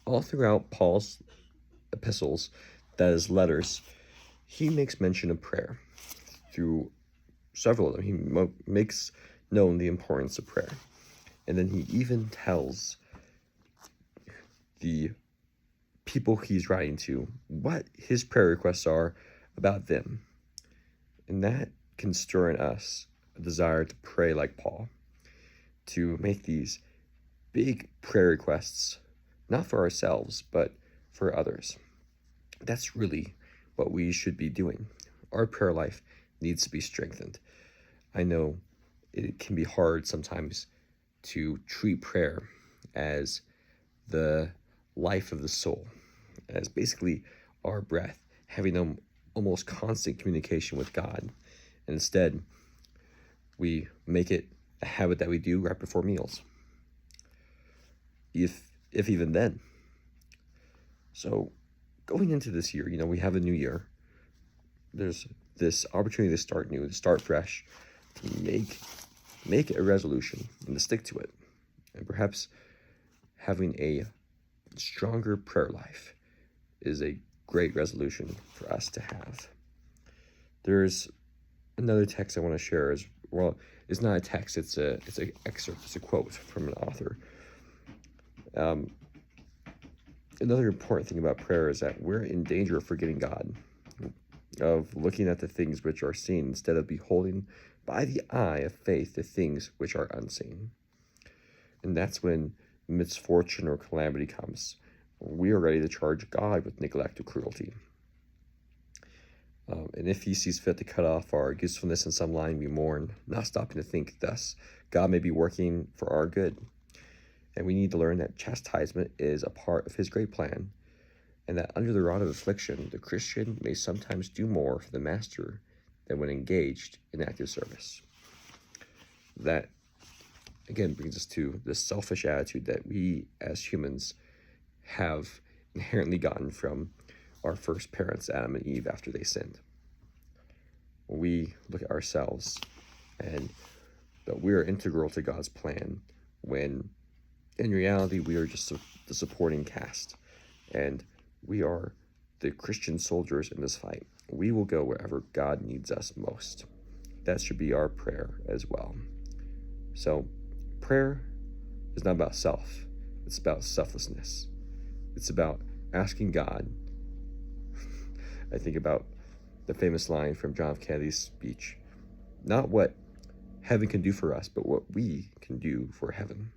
All throughout Paul's epistles, that is letters, he makes mention of prayer. Through several of them, he makes known the importance of prayer. And then he even tells the people he's writing to what his prayer requests are about them. And that can stir in us a desire to pray like Paul, to make these big prayer requests, not for ourselves, but for others. That's really what we should be doing. Our prayer life needs to be strengthened. I know it can be hard sometimes to treat prayer as the life of the soul, as basically our breath, having almost constant communication with God. And instead, we make it a habit that we do right before meals, if even then. So going into this year, we have a new year. There's this opportunity to start new, to start fresh, to make a resolution and to stick to it. And perhaps having a stronger prayer life is a great resolution for us to have. There's another text I want to share as well. It's not a text, it's an excerpt, it's a quote from an author. Another important thing about prayer is that we're in danger of forgetting God, of looking at the things which are seen instead of beholding by the eye of faith the things which are unseen. And that's when misfortune or calamity comes. We are ready to charge God with neglect or cruelty. And if he sees fit to cut off our usefulness in some line, we mourn, not stopping to think, thus, God may be working for our good. And we need to learn that chastisement is a part of his great plan, and that under the rod of affliction, the Christian may sometimes do more for the master than when engaged in active service. That, again, brings us to this selfish attitude that we as humans have inherently gotten from our first parents, Adam and Eve, after they sinned. We look at ourselves and that we are integral to God's plan, when in reality we are just the supporting cast, and we are the Christian soldiers in this fight. We will go wherever God needs us most. That should be our prayer as well. So prayer is not about self, it's about selflessness. It's about asking God. I think about the famous line from John F. Kennedy's speech, not what heaven can do for us, but what we can do for heaven.